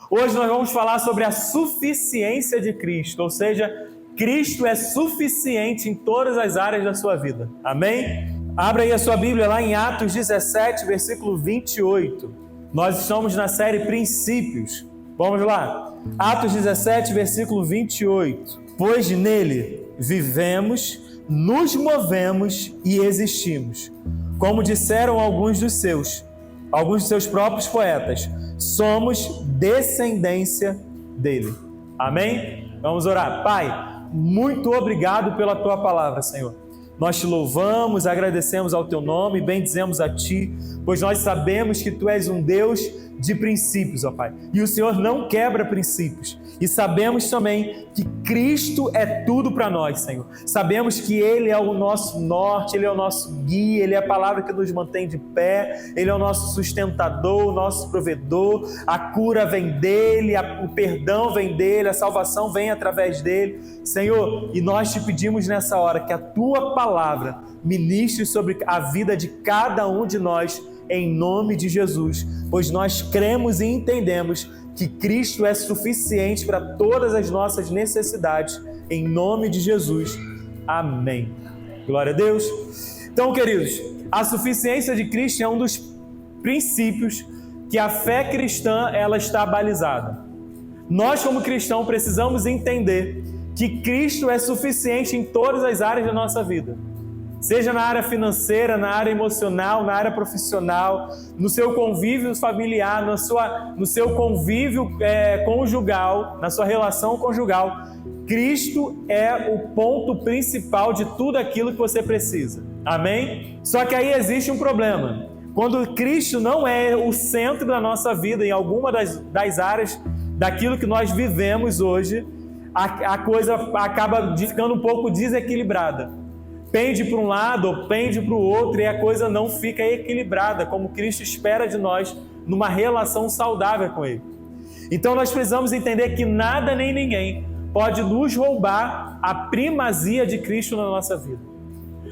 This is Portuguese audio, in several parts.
Hoje nós vamos falar sobre a suficiência de Cristo, ou seja, Cristo é suficiente em todas as áreas da sua vida. Amém? Abra aí a sua Bíblia lá em Atos 17, versículo 28. Nós estamos na série Princípios. Vamos lá. Atos 17, versículo 28. Pois nele vivemos, nos movemos e existimos. Como disseram alguns dos seus próprios poetas, somos descendência dele. Amém? Vamos orar. Pai, muito obrigado pela tua palavra, Senhor. Nós te louvamos, agradecemos ao teu nome, bendizemos a ti, pois nós sabemos que tu és um Deus de princípios, ó Pai. E o Senhor não quebra princípios. E sabemos também que Cristo é tudo para nós, Senhor. Sabemos que Ele é o nosso norte, Ele é o nosso guia, Ele é a palavra que nos mantém de pé, Ele é o nosso sustentador, o nosso provedor, a cura vem dEle, o perdão vem dEle, a salvação vem através dEle. Senhor, e nós te pedimos nessa hora que a Tua palavra ministre sobre a vida de cada um de nós, em nome de Jesus, pois nós cremos e entendemos que Cristo é suficiente para todas as nossas necessidades, em nome de Jesus. Amém. Glória a Deus. Então, queridos, a suficiência de Cristo é um dos princípios que a fé cristã ela está balizada. Nós, como cristãos, precisamos entender que Cristo é suficiente em todas as áreas da nossa vida. Seja na área financeira, na área emocional, na área profissional, no seu convívio familiar, no seu convívio conjugal, na sua relação conjugal. Cristo é o ponto principal de tudo aquilo que você precisa. Amém? Só que aí existe um problema. Quando Cristo não é o centro da nossa vida, em alguma das áreas daquilo que nós vivemos hoje, a coisa acaba ficando um pouco desequilibrada. Pende para um lado ou pende para o outro e a coisa não fica equilibrada, como Cristo espera de nós numa relação saudável com Ele. Então nós precisamos entender que nada nem ninguém pode nos roubar a primazia de Cristo na nossa vida.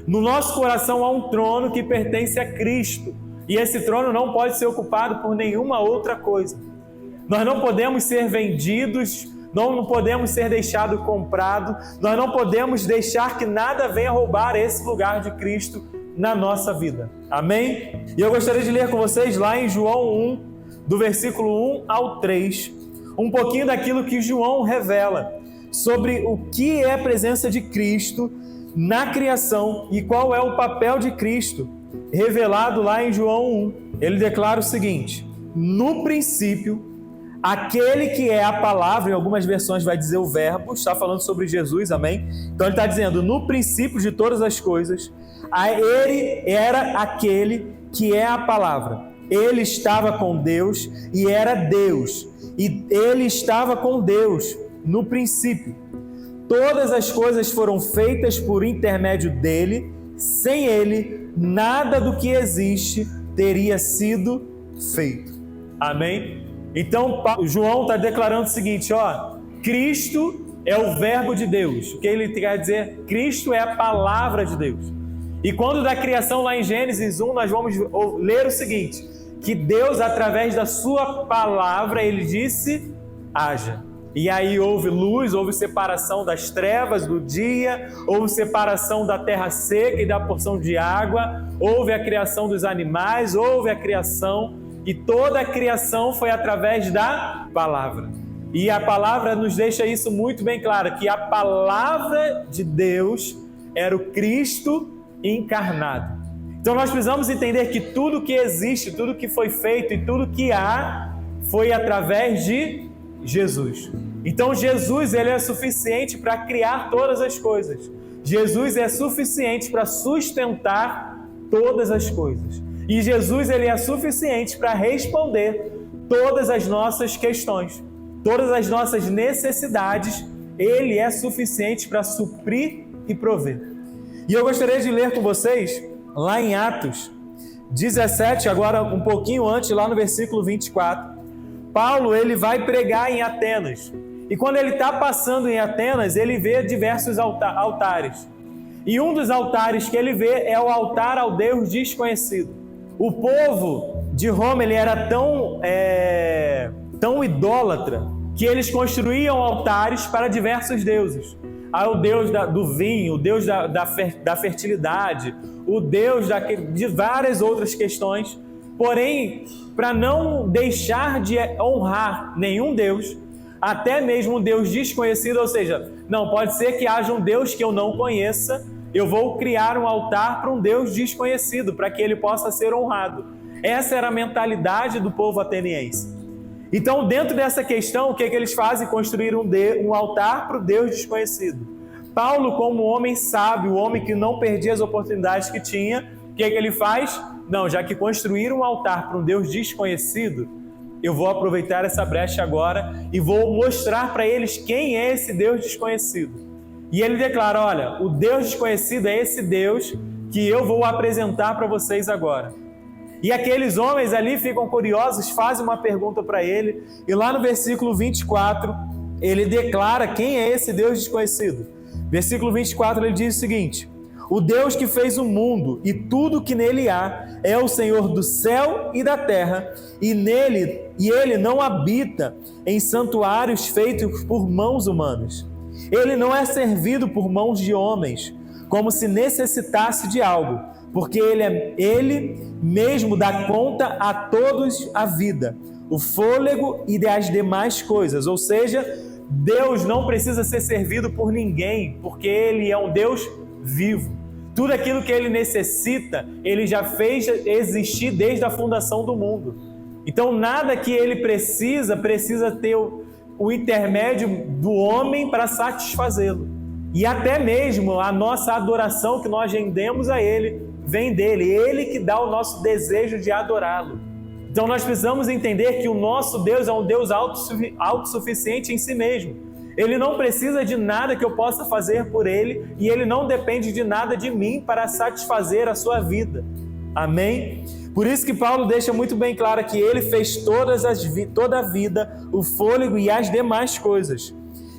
No nosso coração há um trono que pertence a Cristo e esse trono não pode ser ocupado por nenhuma outra coisa. Nós não podemos ser vendidos, não podemos ser deixado comprado, nós não podemos deixar que nada venha roubar esse lugar de Cristo na nossa vida. Amém? E eu gostaria de ler com vocês lá em João 1, do versículo 1 ao 3, um pouquinho daquilo que João revela sobre o que é a presença de Cristo na criação e qual é o papel de Cristo, revelado lá em João 1. Ele declara o seguinte: no princípio, aquele que é a palavra, em algumas versões vai dizer o verbo, está falando sobre Jesus, amém? Então ele está dizendo, no princípio de todas as coisas, ele era aquele que é a palavra. Ele estava com Deus e era Deus. E ele estava com Deus no princípio. Todas as coisas foram feitas por intermédio dele. Sem ele, nada do que existe teria sido feito. Amém? Então, João está declarando o seguinte, Cristo é o verbo de Deus. O que ele quer dizer? Cristo é a palavra de Deus. E quando da criação lá em Gênesis 1, nós vamos ler o seguinte, que Deus, através da sua palavra, ele disse, haja. E aí houve luz, houve separação das trevas do dia, houve separação da terra seca e da porção de água, houve a criação dos animais, houve a criação. E toda a criação foi através da palavra. E a palavra nos deixa isso muito bem claro, que a palavra de Deus era o Cristo encarnado. Então nós precisamos entender que tudo que existe, tudo que foi feito e tudo que há foi através de Jesus. Então Jesus ele é suficiente para criar todas as coisas. Jesus é suficiente para sustentar todas as coisas. E Jesus ele é suficiente para responder todas as nossas questões, todas as nossas necessidades. Ele é suficiente para suprir e prover. E eu gostaria de ler com vocês lá em Atos 17, agora um pouquinho antes, lá no versículo 24. Paulo ele vai pregar em Atenas. E quando ele está passando em Atenas, ele vê diversos altares. E um dos altares que ele vê é o altar ao Deus desconhecido. O povo de Roma ele era tão tão idólatra, que eles construíam altares para diversos deuses. O deus do vinho, o deus da fertilidade, o deus de várias outras questões. Porém, para não deixar de honrar nenhum deus, até mesmo um Deus desconhecido, ou seja, não pode ser que haja um Deus que eu não conheça, eu vou criar um altar para um Deus desconhecido, para que ele possa ser honrado. Essa era a mentalidade do povo ateniense. Então, dentro dessa questão, o que eles fazem? Construir um altar para o Deus desconhecido. Paulo, como homem sábio, o homem que não perdia as oportunidades que tinha, o que ele faz? Não, já que construíram um altar para um Deus desconhecido, eu vou aproveitar essa brecha agora e vou mostrar para eles quem é esse Deus desconhecido. E ele declara, olha, o Deus desconhecido é esse Deus que eu vou apresentar para vocês agora. E aqueles homens ali ficam curiosos, fazem uma pergunta para ele, e lá no versículo 24, ele declara quem é esse Deus desconhecido. Versículo 24, ele diz o seguinte: o Deus que fez o mundo e tudo que nele há é o Senhor do céu e da terra, e ele não habita em santuários feitos por mãos humanas. Ele não é servido por mãos de homens, como se necessitasse de algo, porque ele mesmo dá conta a todos a vida, o fôlego e as demais coisas. Ou seja, Deus não precisa ser servido por ninguém, porque ele é um Deus vivo. Tudo aquilo que ele necessita, ele já fez existir desde a fundação do mundo. Então, nada que ele precisa ter o intermédio do homem para satisfazê-lo. E até mesmo a nossa adoração que nós rendemos a ele, vem dele. Ele que dá o nosso desejo de adorá-lo. Então, nós precisamos entender que o nosso Deus é um Deus autossuficiente em si mesmo. Ele não precisa de nada que eu possa fazer por ele, e ele não depende de nada de mim para satisfazer a sua vida. Amém? Por isso que Paulo deixa muito bem claro que ele fez toda a vida, o fôlego e as demais coisas.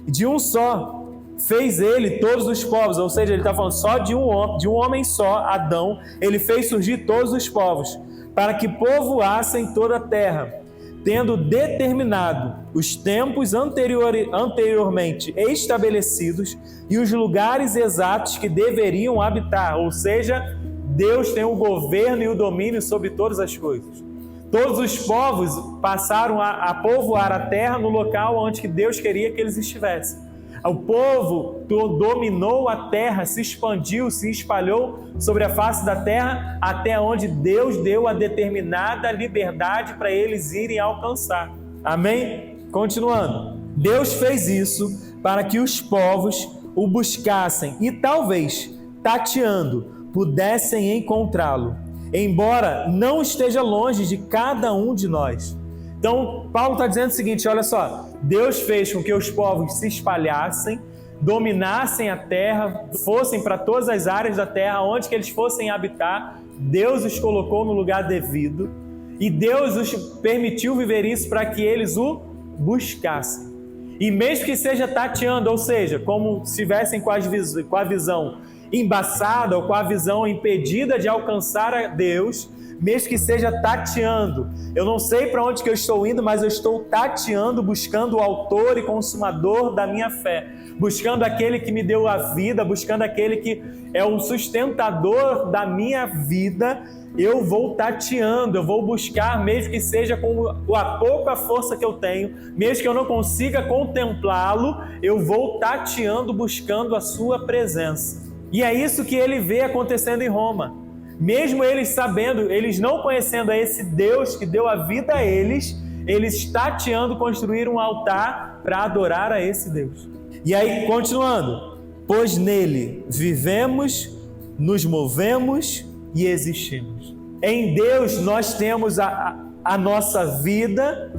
De um só fez ele todos os povos, ou seja, ele está falando só de um homem só, Adão, ele fez surgir todos os povos, para que povoassem toda a terra, tendo determinado os tempos anteriormente estabelecidos e os lugares exatos que deveriam habitar. Ou seja, Deus tem o governo e o domínio sobre todas as coisas. Todos os povos passaram a povoar a terra no local onde Deus queria que eles estivessem. O povo dominou a terra, se expandiu, se espalhou sobre a face da terra até onde Deus deu a determinada liberdade para eles irem alcançar. Amém? Continuando. Deus fez isso para que os povos o buscassem e talvez, tateando, pudessem encontrá-lo, embora não esteja longe de cada um de nós. Então, Paulo está dizendo o seguinte, olha só, Deus fez com que os povos se espalhassem, dominassem a terra, fossem para todas as áreas da terra, onde que eles fossem habitar, Deus os colocou no lugar devido, e Deus os permitiu viver isso para que eles o buscassem. E mesmo que seja tateando, ou seja, como se estivessem com a visão embaçada ou com a visão impedida de alcançar a Deus, mesmo que seja tateando, eu não sei para onde que eu estou indo, mas eu estou tateando, buscando o autor e consumador da minha fé, buscando aquele que me deu a vida, buscando aquele que é o sustentador da minha vida. Eu vou tateando, eu vou buscar, mesmo que seja com a pouca força que eu tenho, mesmo que eu não consiga contemplá-lo, eu vou tateando, buscando a sua presença. E é isso que ele vê acontecendo em Roma. Mesmo eles sabendo, eles não conhecendo a esse Deus que deu a vida a eles tateando construir um altar para adorar a esse Deus. E aí, continuando, pois nele vivemos, nos movemos e existimos. Em Deus nós temos a nossa vida,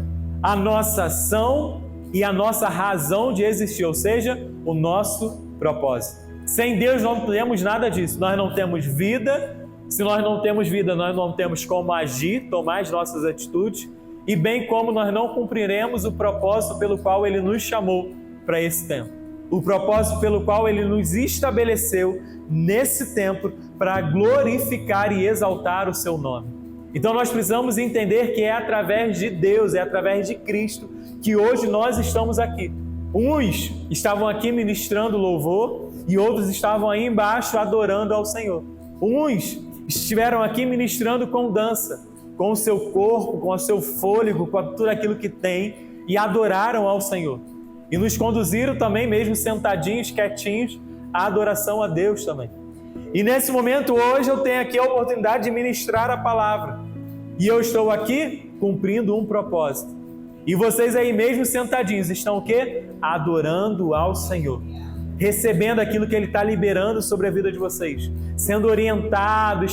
a nossa ação e a nossa razão de existir, ou seja, o nosso propósito. Sem Deus não temos nada disso, nós não temos vida. Se nós não temos vida, nós não temos como agir, tomar as nossas atitudes, e bem como nós não cumpriremos o propósito pelo qual Ele nos chamou para esse tempo. O propósito pelo qual Ele nos estabeleceu nesse tempo para glorificar e exaltar o Seu nome. Então nós precisamos entender que é através de Deus, é através de Cristo que hoje nós estamos aqui. Uns estavam aqui ministrando louvor e outros estavam aí embaixo adorando ao Senhor. Uns estiveram aqui ministrando com dança, com o seu corpo, com o seu fôlego, com tudo aquilo que tem e adoraram ao Senhor. E nos conduziram também, mesmo sentadinhos, quietinhos, à adoração a Deus também. E nesse momento hoje eu tenho aqui a oportunidade de ministrar a palavra. E eu estou aqui cumprindo um propósito. E vocês aí mesmo sentadinhos estão o quê? Adorando ao Senhor. Recebendo aquilo que Ele está liberando sobre a vida de vocês. Sendo orientado,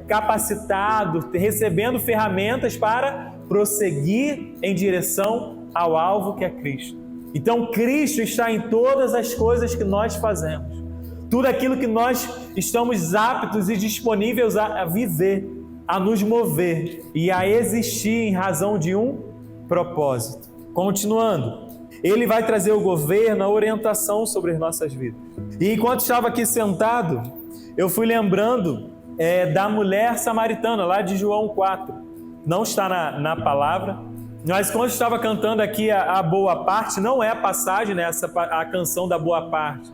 capacitado, recebendo ferramentas para prosseguir em direção ao alvo que é Cristo. Então Cristo está em todas as coisas que nós fazemos. Tudo aquilo que nós estamos aptos e disponíveis a viver, a nos mover e a existir em razão de um propósito. Continuando, Ele vai trazer o governo, a orientação sobre as nossas vidas. E enquanto estava aqui sentado, eu fui lembrando da mulher samaritana, lá de João 4. Não está na palavra, mas quando estava cantando aqui a boa parte, não é a passagem, né, a canção da boa parte.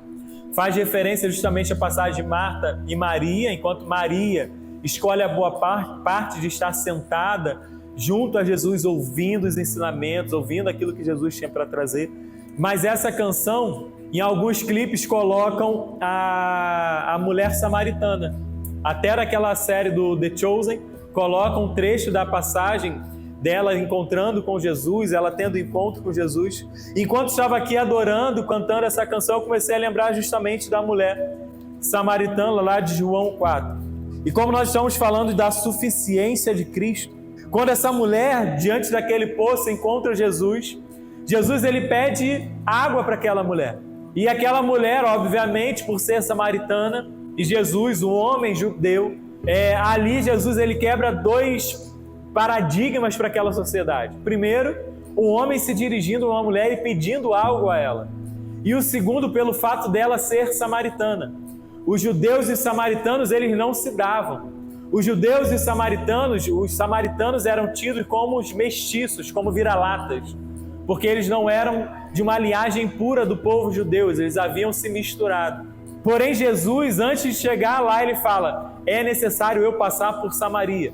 Faz referência justamente à passagem de Marta e Maria, enquanto Maria escolhe a boa parte de estar sentada junto a Jesus, ouvindo os ensinamentos, ouvindo aquilo que Jesus tinha para trazer. Mas essa canção, em alguns clipes, colocam a mulher samaritana. Até naquela série do The Chosen, colocam um trecho da passagem dela encontrando com Jesus, ela tendo encontro com Jesus. Enquanto estava aqui adorando, cantando essa canção, eu comecei a lembrar justamente da mulher samaritana lá de João 4. E como nós estamos falando da suficiência de Cristo, quando essa mulher, diante daquele poço, encontra Jesus, ele pede água para aquela mulher. E aquela mulher, obviamente, por ser samaritana, e Jesus, um homem judeu, ali Jesus ele quebra dois paradigmas para aquela sociedade. Primeiro, um homem se dirigindo a uma mulher e pedindo algo a ela. E o segundo, pelo fato dela ser samaritana. Os judeus e samaritanos, eles não se davam. Os judeus e os samaritanos eram tidos como os mestiços, como vira-latas, porque eles não eram de uma linhagem pura do povo judeu, eles haviam se misturado. Porém, Jesus, antes de chegar lá, ele fala: é necessário eu passar por Samaria.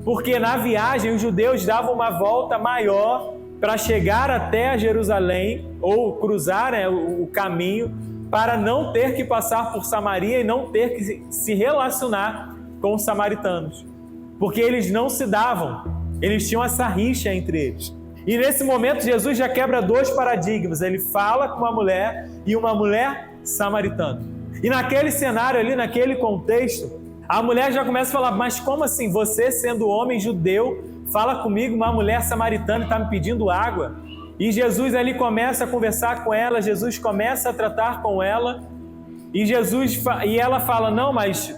Porque na viagem os judeus davam uma volta maior para chegar até Jerusalém, ou cruzar o caminho, para não ter que passar por Samaria e não ter que se relacionar com os samaritanos. Porque eles não se davam, eles tinham essa rixa entre eles. E nesse momento Jesus já quebra dois paradigmas, ele fala com uma mulher e uma mulher samaritana. E naquele cenário ali, naquele contexto, a mulher já começa a falar: mas como assim, você sendo homem judeu, fala comigo, uma mulher samaritana está me pedindo água? E Jesus ali começa a conversar com ela, Jesus começa a tratar com ela, e ela fala: não, mas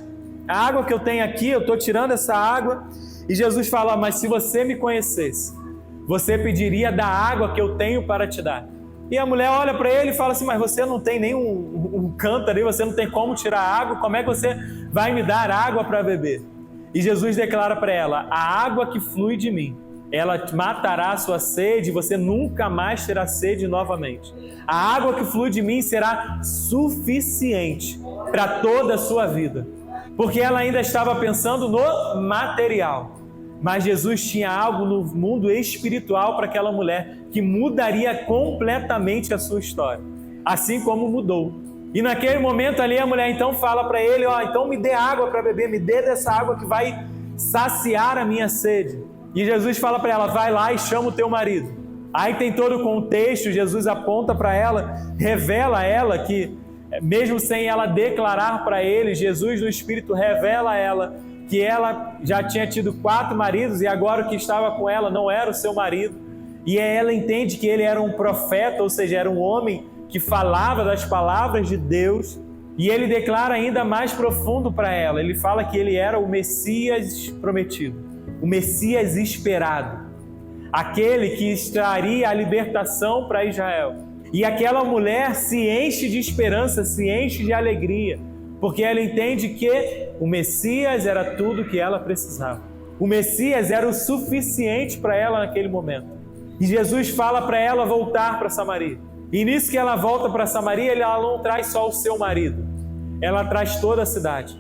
a água que eu tenho aqui, eu estou tirando essa água. E Jesus fala: mas se você me conhecesse, você pediria da água que eu tenho para te dar. E a mulher olha para ele e fala assim: mas você não tem nem um cântaro, você não tem como tirar água, como é que você vai me dar água para beber? E Jesus declara para ela: a água que flui de mim, ela matará a sua sede, você nunca mais terá sede novamente. A água que flui de mim será suficiente para toda a sua vida. Porque ela ainda estava pensando no material. Mas Jesus tinha algo no mundo espiritual para aquela mulher que mudaria completamente a sua história, assim como mudou. E naquele momento ali a mulher então fala para ele: então me dê água para beber, me dê dessa água que vai saciar a minha sede. E Jesus fala para ela: vai lá e chama o teu marido. Aí tem todo o contexto, Jesus aponta para ela, revela a ela que, mesmo sem ela declarar para ele, Jesus no Espírito revela a ela que ela já tinha tido 4 maridos e agora o que estava com ela não era o seu marido. E ela entende que ele era um profeta, ou seja, era um homem que falava das palavras de Deus. E ele declara ainda mais profundo para ela. Ele fala que ele era o Messias prometido, o Messias esperado, aquele que traria a libertação para Israel. E aquela mulher se enche de esperança, se enche de alegria, porque ela entende que o Messias era tudo que ela precisava. O Messias era o suficiente para ela naquele momento. E Jesus fala para ela voltar para Samaria. E nisso que ela volta para Samaria, ela não traz só o seu marido, ela traz toda a cidade.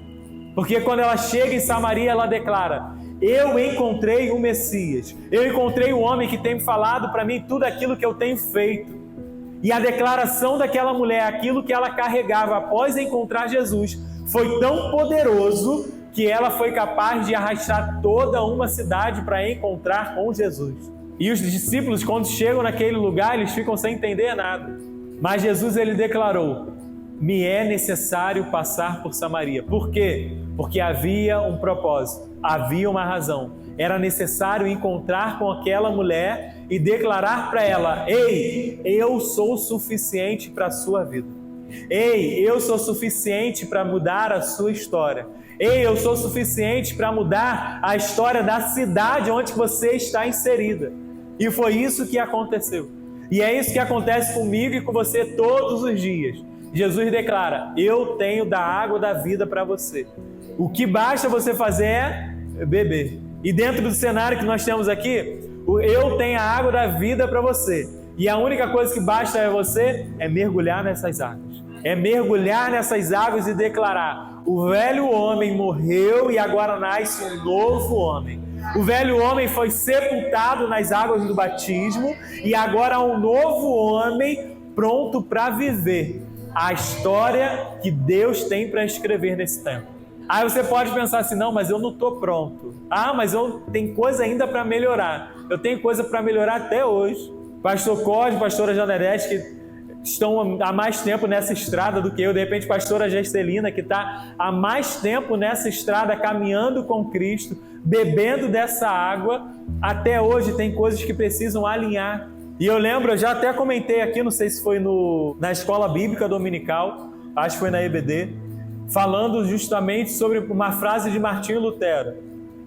Porque quando ela chega em Samaria, ela declara: eu encontrei o Messias, eu encontrei o homem que tem falado para mim tudo aquilo que eu tenho feito. E a declaração daquela mulher, aquilo que ela carregava após encontrar Jesus, foi tão poderoso que ela foi capaz de arrastar toda uma cidade para encontrar com Jesus. E os discípulos, quando chegam naquele lugar, eles ficam sem entender nada. Mas Jesus, ele declarou: me é necessário passar por Samaria. Por quê? Porque havia um propósito, havia uma razão. Era necessário encontrar com aquela mulher e declarar para ela: ei, eu sou suficiente para a sua vida. Ei, eu sou suficiente para mudar a sua história. Ei, eu sou suficiente para mudar a história da cidade onde você está inserida. E foi isso que aconteceu. E é isso que acontece comigo e com você todos os dias. Jesus declara: eu tenho da água da vida para você. O que basta você fazer é beber. E dentro do cenário que nós temos aqui, eu tenho a água da vida para você. E a única coisa que basta é você mergulhar nessas águas. É mergulhar nessas águas e declarar: o velho homem morreu e agora nasce um novo homem. O velho homem foi sepultado nas águas do batismo e agora há um novo homem pronto para viver a história que Deus tem para escrever nesse tempo. Aí você pode pensar assim: não, mas eu não estou pronto. Ah, mas eu tenho coisa ainda para melhorar. Eu tenho coisa para melhorar até hoje. Pastor Cosme, pastora Janerete, que estão há mais tempo nessa estrada do que eu. De repente, pastora Gestelina, que está há mais tempo nessa estrada, caminhando com Cristo, bebendo dessa água. Até hoje tem coisas que precisam alinhar. E eu lembro, eu já até comentei aqui, não sei se foi na escola bíblica dominical, acho que foi na EBD, falando justamente sobre uma frase de Martinho Lutero.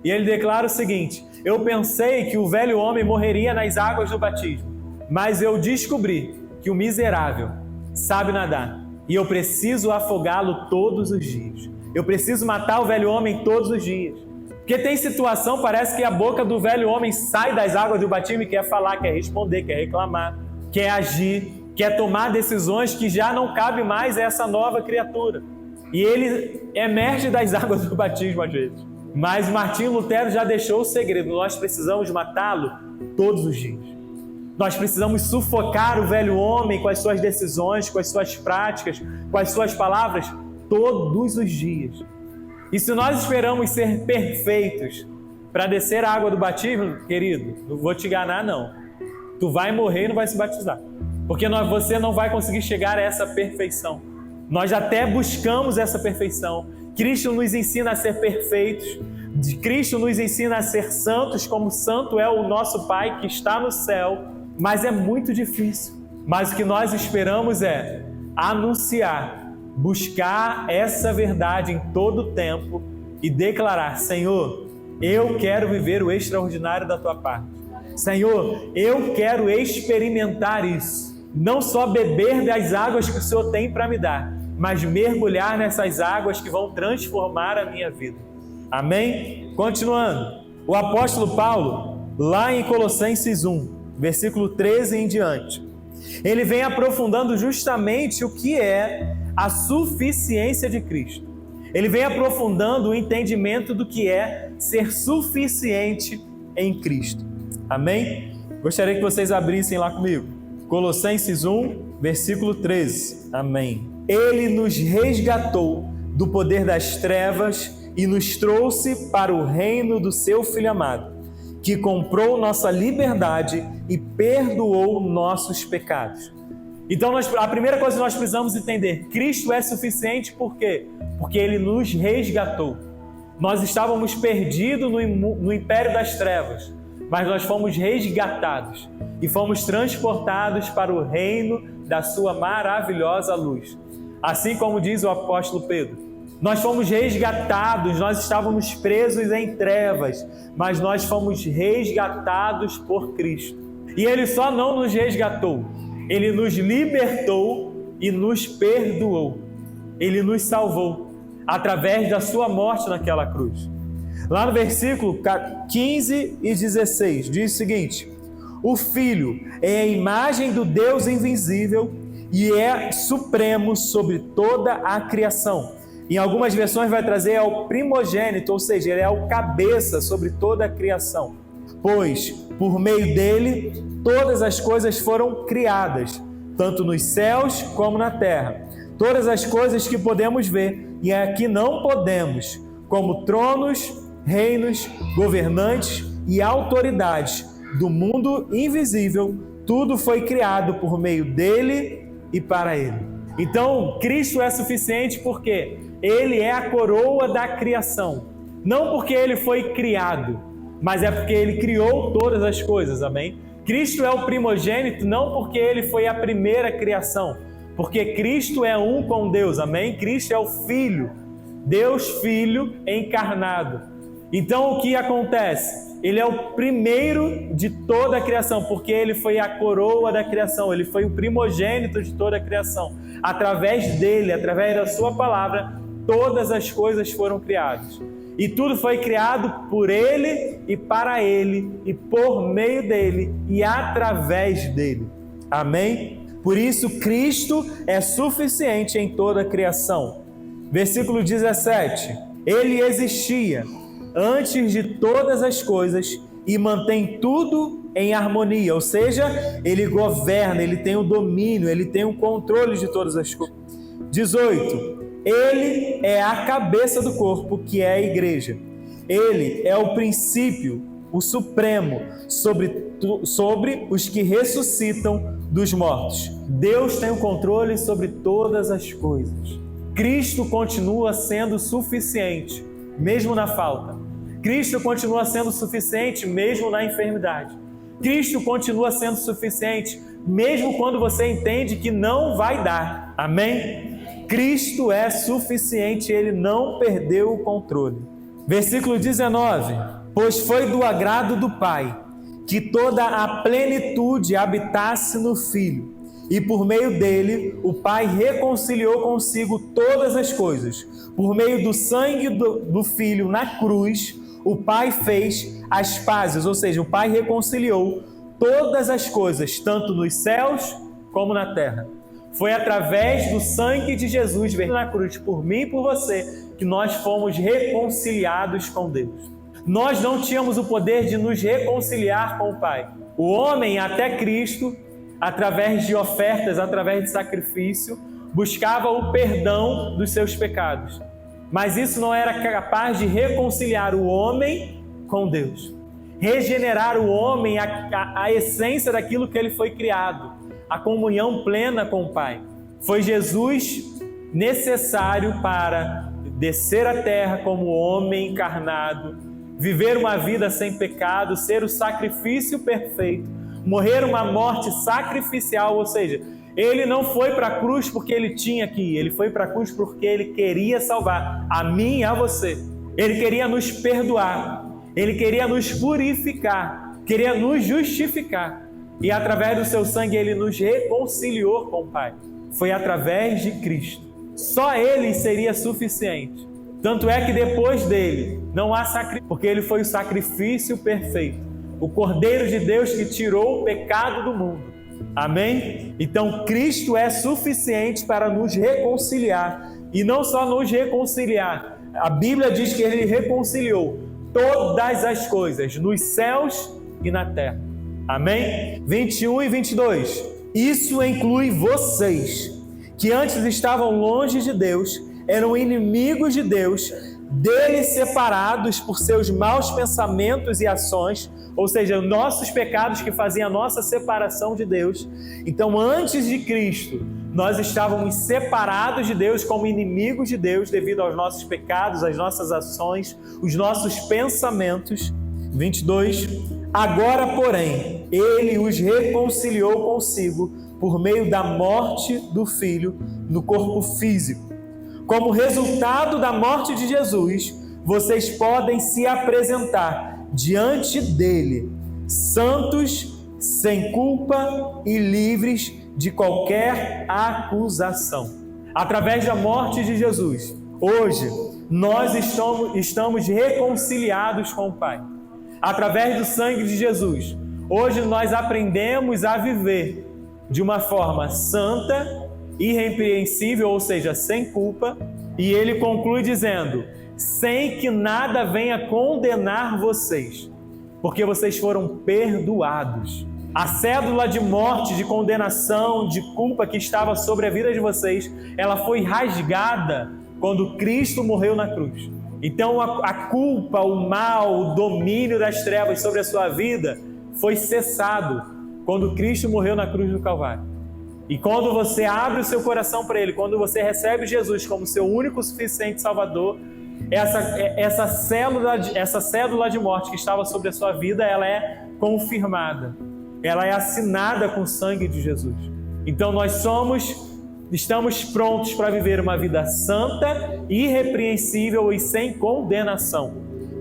E ele declara o seguinte: eu pensei que o velho homem morreria nas águas do batismo, mas eu descobri que o miserável sabe nadar e eu preciso afogá-lo todos os dias. Eu preciso matar o velho homem todos os dias. Porque tem situação, parece que a boca do velho homem sai das águas do batismo e quer falar, quer responder, quer reclamar, quer agir, quer tomar decisões que já não cabe mais a essa nova criatura. E ele emerge das águas do batismo às vezes. Mas Martinho Lutero já deixou o segredo: nós precisamos matá-lo todos os dias. Nós precisamos sufocar o velho homem com as suas decisões, com as suas práticas, com as suas palavras, todos os dias. E se nós esperamos ser perfeitos para descer a água do batismo, querido, não vou te enganar não. Tu vai morrer e não vai se batizar. Porque você não vai conseguir chegar a essa perfeição. Nós até buscamos essa perfeição. Cristo nos ensina a ser perfeitos. Cristo nos ensina a ser santos, como santo é o nosso Pai que está no céu. Mas é muito difícil. Mas o que nós esperamos é anunciar, buscar essa verdade em todo o tempo e declarar: Senhor, eu quero viver o extraordinário da Tua parte. Senhor, eu quero experimentar isso. Não só beber das águas que o Senhor tem para me dar, mas mergulhar nessas águas que vão transformar a minha vida. Amém? Continuando, o apóstolo Paulo, lá em Colossenses 1, versículo 13 em diante, ele vem aprofundando justamente o que é a suficiência de Cristo. Ele vem aprofundando o entendimento do que é ser suficiente em Cristo. Amém? Gostaria que vocês abrissem lá comigo. Colossenses 1, versículo 13. Amém. Ele nos resgatou do poder das trevas e nos trouxe para o reino do seu Filho amado, que comprou nossa liberdade e perdoou nossos pecados. Então, a primeira coisa que nós precisamos entender: Cristo é suficiente por quê? Porque Ele nos resgatou. Nós estávamos perdidos no império das trevas, mas nós fomos resgatados e fomos transportados para o reino da Sua maravilhosa luz. Assim como diz o apóstolo Pedro, nós fomos resgatados, nós estávamos presos em trevas, mas nós fomos resgatados por Cristo. E Ele só não nos resgatou, Ele nos libertou e nos perdoou. Ele nos salvou através da sua morte naquela cruz. Lá no versículo 15 e 16, diz o seguinte: o Filho é a imagem do Deus invisível e é supremo sobre toda a criação. Em algumas versões vai trazer é o primogênito, ou seja, ele é o cabeça sobre toda a criação. Pois, por meio dele, todas as coisas foram criadas, tanto nos céus como na terra. Todas as coisas que podemos ver e a que não podemos, como tronos, reinos, governantes e autoridades do mundo invisível, tudo foi criado por meio dele e para ele. Então, Cristo é suficiente porque ele é a coroa da criação. Não porque ele foi criado, mas é porque ele criou todas as coisas, amém? Cristo é o primogênito não porque ele foi a primeira criação, porque Cristo é um com Deus, amém? Cristo é o Filho, Deus Filho encarnado. Então o que acontece? Ele é o primeiro de toda a criação, porque ele foi a coroa da criação, ele foi o primogênito de toda a criação. Através dele, através da sua palavra, todas as coisas foram criadas. E tudo foi criado por ele e para ele e por meio dele e através dele. Amém? Por isso Cristo é suficiente em toda a criação. Versículo 17. Ele existia antes de todas as coisas e mantém tudo em harmonia, ou seja, ele governa, ele tem o domínio, ele tem o controle de todas as coisas. 18. Ele é a cabeça do corpo, que é a igreja. Ele é o princípio, o supremo, sobre os que ressuscitam dos mortos. Deus tem o controle sobre todas as coisas. Cristo continua sendo suficiente, mesmo na falta. Cristo continua sendo suficiente, mesmo na enfermidade. Cristo continua sendo suficiente, mesmo quando você entende que não vai dar. Amém? Cristo é suficiente, ele não perdeu o controle. Versículo 19. Pois foi do agrado do Pai que toda a plenitude habitasse no Filho, e por meio dele o Pai reconciliou consigo todas as coisas. Por meio do sangue do Filho na cruz, o Pai fez as pazes, ou seja, o Pai reconciliou todas as coisas, tanto nos céus como na terra. Foi através do sangue de Jesus vertido na cruz por mim e por você que nós fomos reconciliados com Deus. Nós não tínhamos o poder de nos reconciliar com o Pai. O homem até Cristo, através de ofertas, através de sacrifício, buscava o perdão dos seus pecados. Mas isso não era capaz de reconciliar o homem com Deus. Regenerar o homem à essência daquilo que ele foi criado. A comunhão plena com o Pai. Foi Jesus necessário para descer à terra como homem encarnado, viver uma vida sem pecado, ser o sacrifício perfeito, morrer uma morte sacrificial, ou seja, ele não foi para a cruz porque ele tinha que ir, ele foi para a cruz porque ele queria salvar a mim e a você. Ele queria nos perdoar, ele queria nos purificar, queria nos justificar. E através do seu sangue ele nos reconciliou com o Pai. Foi através de Cristo. Só ele seria suficiente. Tanto é que depois dele não há sacrifício, porque ele foi o sacrifício perfeito. O Cordeiro de Deus que tirou o pecado do mundo. Amém? Então Cristo é suficiente para nos reconciliar. E não só nos reconciliar. A Bíblia diz que ele reconciliou todas as coisas nos céus e na terra. Amém? 21 e 22. Isso inclui vocês, que antes estavam longe de Deus, eram inimigos de Deus, dele separados por seus maus pensamentos e ações, ou seja, nossos pecados que faziam a nossa separação de Deus. Então, antes de Cristo, nós estávamos separados de Deus como inimigos de Deus devido aos nossos pecados, às nossas ações, os nossos pensamentos. 22. Agora, porém, ele os reconciliou consigo por meio da morte do Filho no corpo físico. Como resultado da morte de Jesus, vocês podem se apresentar diante dele, santos, sem culpa e livres de qualquer acusação. Através da morte de Jesus, hoje, nós estamos reconciliados com o Pai. Através do sangue de Jesus, hoje nós aprendemos a viver de uma forma santa, irrepreensível, ou seja, sem culpa. E ele conclui dizendo: sem que nada venha condenar vocês, porque vocês foram perdoados. A cédula de morte, de condenação, de culpa que estava sobre a vida de vocês, ela foi rasgada quando Cristo morreu na cruz. Então a culpa, o mal, o domínio das trevas sobre a sua vida foi cessado quando Cristo morreu na cruz do Calvário. E quando você abre o seu coração para Ele, quando você recebe Jesus como seu único suficiente Salvador, essa cédula de morte que estava sobre a sua vida, ela é confirmada. Ela é assinada com o sangue de Jesus. Então nós estamos prontos para viver uma vida santa, irrepreensível e sem condenação.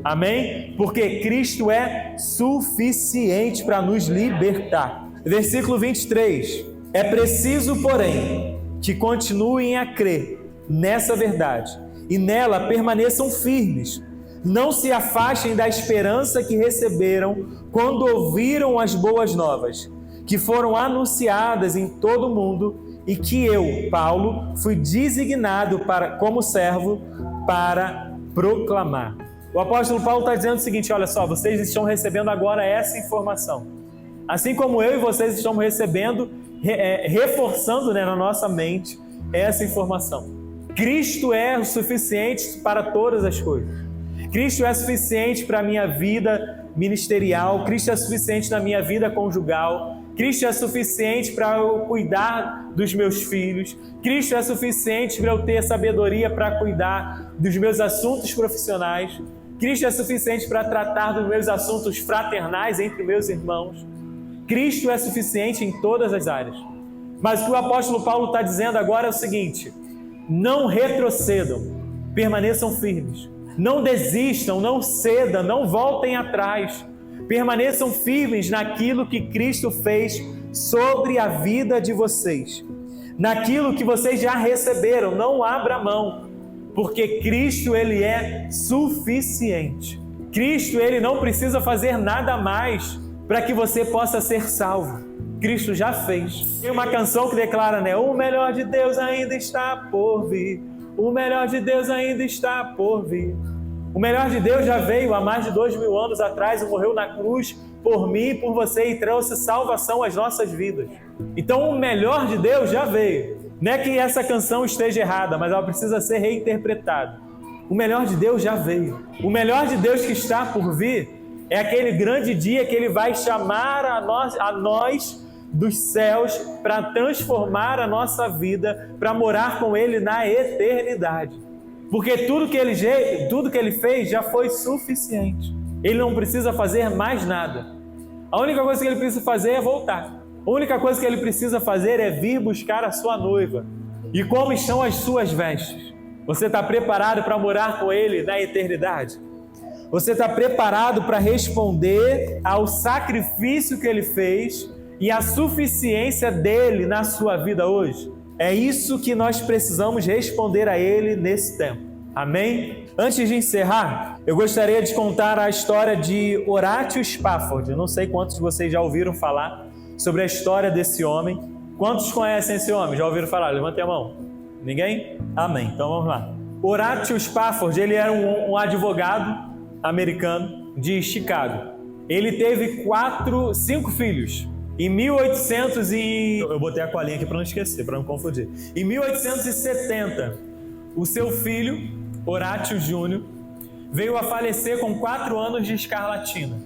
Amém? Porque Cristo é suficiente para nos libertar. Versículo 23. É preciso, porém, que continuem a crer nessa verdade e nela permaneçam firmes. Não se afastem da esperança que receberam quando ouviram as boas novas, que foram anunciadas em todo o mundo e que eu, Paulo, fui designado como servo para proclamar. O apóstolo Paulo está dizendo o seguinte: olha só, vocês estão recebendo agora essa informação. Assim como eu e vocês estamos recebendo, reforçando, na nossa mente essa informação. Cristo é o suficiente para todas as coisas. Cristo é suficiente para a minha vida ministerial. Cristo é suficiente na minha vida conjugal. Cristo é suficiente para eu cuidar dos meus filhos. Cristo é suficiente para eu ter sabedoria para cuidar dos meus assuntos profissionais. Cristo é suficiente para tratar dos meus assuntos fraternais entre meus irmãos. Cristo é suficiente em todas as áreas. Mas o que o apóstolo Paulo está dizendo agora é o seguinte: não retrocedam, permaneçam firmes. Não desistam, não cedam, não voltem atrás. Permaneçam firmes naquilo que Cristo fez sobre a vida de vocês. Naquilo que vocês já receberam, não abra mão. Porque Cristo, Ele é suficiente. Cristo, Ele não precisa fazer nada mais para que você possa ser salvo. Cristo já fez. Tem uma canção que declara, o melhor de Deus ainda está por vir. O melhor de Deus ainda está por vir. O melhor de Deus já veio há mais de 2000 anos atrás e morreu na cruz por mim e por você e trouxe salvação às nossas vidas. Então o melhor de Deus já veio. Não é que essa canção esteja errada, mas ela precisa ser reinterpretada. O melhor de Deus já veio. O melhor de Deus que está por vir é aquele grande dia que Ele vai chamar a nós dos céus para transformar a nossa vida, para morar com Ele na eternidade. Porque tudo que Ele fez já foi suficiente. Ele não precisa fazer mais nada. A única coisa que Ele precisa fazer é voltar. A única coisa que Ele precisa fazer é vir buscar a sua noiva. E como estão as suas vestes? Você está preparado para morar com Ele na eternidade? Você está preparado para responder ao sacrifício que Ele fez e à suficiência dEle na sua vida hoje? É isso que nós precisamos responder a Ele nesse tempo. Amém? Antes de encerrar, eu gostaria de contar a história de Horatio Spafford. Eu não sei quantos de vocês já ouviram falar sobre a história desse homem. Quantos conhecem esse homem? Já ouviram falar? Levantem a mão. Ninguém? Amém. Então vamos lá. Horatio Spafford, ele era um advogado americano de Chicago. Ele teve 5 filhos. Em 1800 Eu botei a colinha aqui para não esquecer, para não confundir. Em 1870, o seu filho, Horatio Júnior, veio a falecer com 4 anos de escarlatina.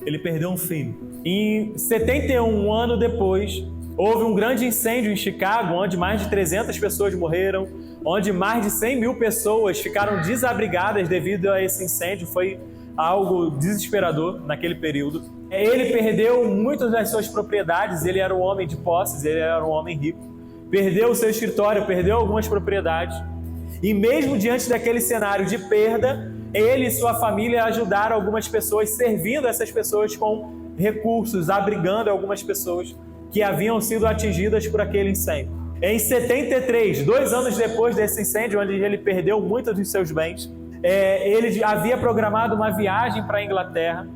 Ele perdeu um filho. Em 71 anos depois, houve um grande incêndio em Chicago, onde mais de 300 pessoas morreram, onde mais de 100 mil pessoas ficaram desabrigadas devido a esse incêndio. Foi algo desesperador naquele período. Ele perdeu muitas das suas propriedades, ele era um homem de posses, ele era um homem rico. Perdeu o seu escritório, perdeu algumas propriedades. E mesmo diante daquele cenário de perda, ele e sua família ajudaram algumas pessoas, servindo essas pessoas com recursos, abrigando algumas pessoas que haviam sido atingidas por aquele incêndio. Em 73, 2 anos depois desse incêndio, onde ele perdeu muitos dos seus bens, ele havia programado uma viagem para a Inglaterra,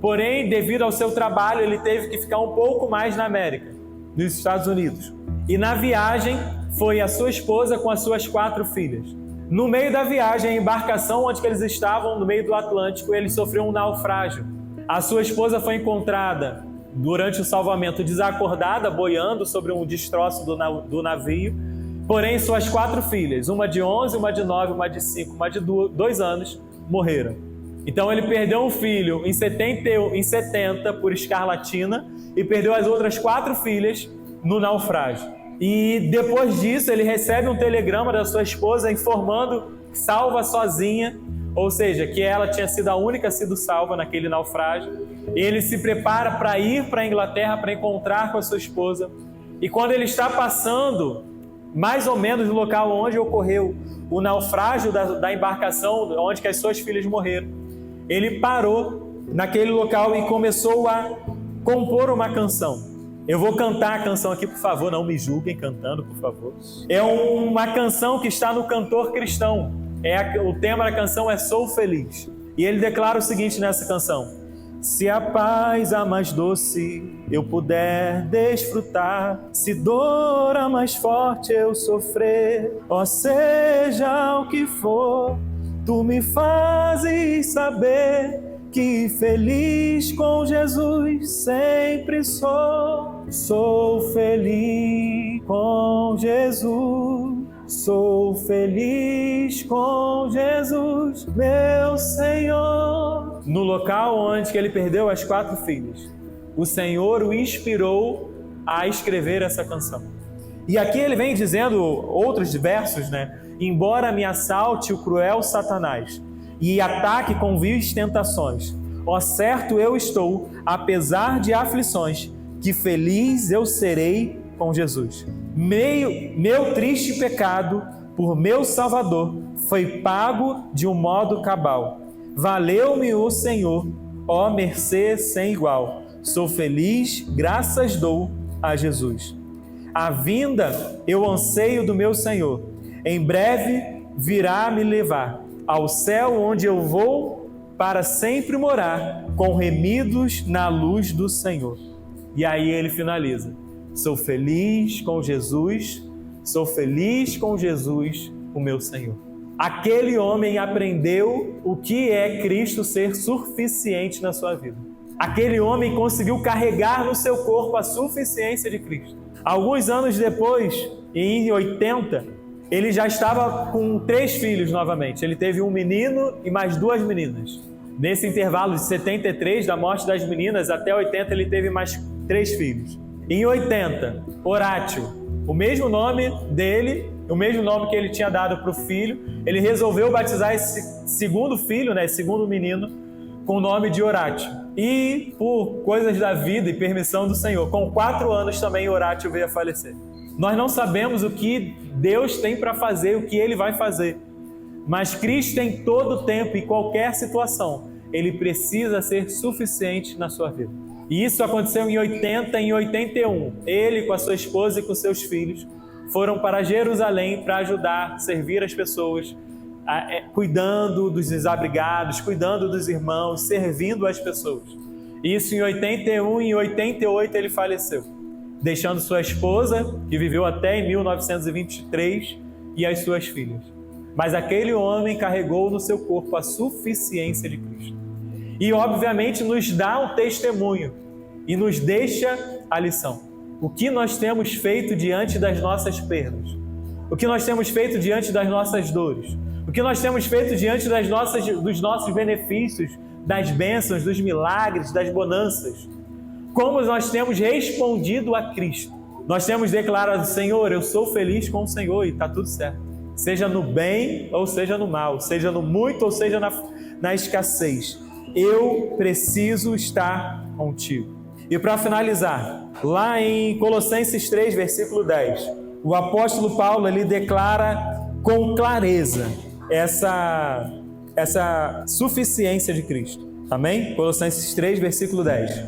porém, devido ao seu trabalho, ele teve que ficar um pouco mais na América, nos Estados Unidos. E na viagem foi a sua esposa com as suas 4 filhas. No meio da viagem, a embarcação onde eles estavam, no meio do Atlântico, ele sofreu um naufrágio. A sua esposa foi encontrada durante o salvamento desacordada, boiando sobre um destroço do navio. Porém, suas 4 filhas, uma de 11, uma de 9, uma de 5, uma de 2 anos, morreram. Então ele perdeu um filho em 70 por escarlatina e perdeu as outras 4 filhas no naufrágio. E depois disso ele recebe um telegrama da sua esposa informando salva sozinha, ou seja, que ela tinha sido a única a sido salva naquele naufrágio. Ele se prepara para ir para a Inglaterra para encontrar com a sua esposa. E quando ele está passando mais ou menos no local onde ocorreu o naufrágio da embarcação, onde que as suas filhas morreram, ele parou naquele local e começou a compor uma canção. Eu vou cantar a canção aqui, por favor, não me julguem cantando, por favor. É uma canção que está no Cantor Cristão. O tema da canção é Sou Feliz. E ele declara o seguinte nessa canção: se a paz a mais doce eu puder desfrutar, se dor a mais forte eu sofrer, ó seja o que for, tu me fazes saber que feliz com Jesus sempre sou. Sou feliz com Jesus, sou feliz com Jesus, meu Senhor. No local onde ele perdeu as 4 filhas, o Senhor o inspirou a escrever essa canção. E aqui ele vem dizendo outros versos, né? Embora me assalte o cruel Satanás e ataque com vis tentações, ó certo eu estou, apesar de aflições, que feliz eu serei com Jesus. Meu triste pecado, por meu Salvador, foi pago de um modo cabal. Valeu-me o Senhor, ó mercê sem igual. Sou feliz, graças dou a Jesus. A vinda eu anseio do meu Senhor, em breve virá me levar ao céu onde eu vou para sempre morar, com remidos na luz do Senhor. E aí ele finaliza: sou feliz com Jesus, sou feliz com Jesus, o meu Senhor. Aquele homem aprendeu o que é Cristo ser suficiente na sua vida. Aquele homem conseguiu carregar no seu corpo a suficiência de Cristo. Alguns anos depois, em 80, ele já estava com 3 filhos novamente. Ele teve um menino e mais 2 meninas. Nesse intervalo de 73, da morte das meninas, até 80, ele teve mais 3 filhos. Em 80, Horácio, o mesmo nome dele, o mesmo nome que ele tinha dado para o filho, ele resolveu batizar esse segundo filho, esse segundo menino, com o nome de Horácio. E por coisas da vida e permissão do Senhor, com 4 anos também Horácio veio a falecer. Nós não sabemos o que Deus tem para fazer, o que Ele vai fazer. Mas Cristo em todo tempo e qualquer situação, Ele precisa ser suficiente na sua vida. E isso aconteceu em 80 e em 81. Ele com a sua esposa e com seus filhos foram para Jerusalém para ajudar, servir as pessoas, cuidando dos desabrigados, cuidando dos irmãos, servindo as pessoas. Isso em 81 e em 88 ele faleceu, deixando sua esposa, que viveu até em 1923, e as suas filhas. Mas aquele homem carregou no seu corpo a suficiência de Cristo. E obviamente nos dá um testemunho e nos deixa a lição. O que nós temos feito diante das nossas perdas? O que nós temos feito diante das nossas dores? O que nós temos feito diante dos nossos benefícios, das bênçãos, dos milagres, das bonanças? Como nós temos respondido a Cristo? Nós temos declarado: Senhor, eu sou feliz com o Senhor, e está tudo certo. Seja no bem ou seja no mal, seja no muito ou seja na escassez. Eu preciso estar contigo. E para finalizar, lá em Colossenses 3, versículo 10, o apóstolo Paulo ele declara com clareza essa suficiência de Cristo. Amém? Colossenses 3, versículo 10.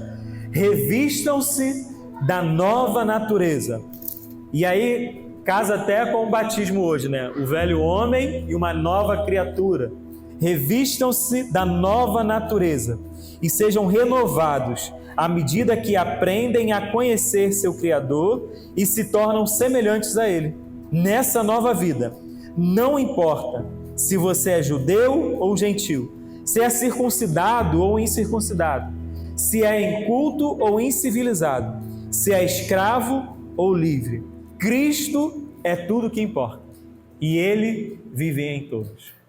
Revistam-se da nova natureza. E aí casa até com o batismo hoje, né? O velho homem e uma nova criatura. revistam-se da nova natureza e sejam renovados à medida que aprendem a conhecer seu Criador e se tornam semelhantes a Ele. Nessa nova vida, não importa se você é judeu ou gentil, se é circuncidado ou incircuncidado, se é inculto ou incivilizado, se é escravo ou livre. Cristo é tudo o que importa e Ele vive em todos.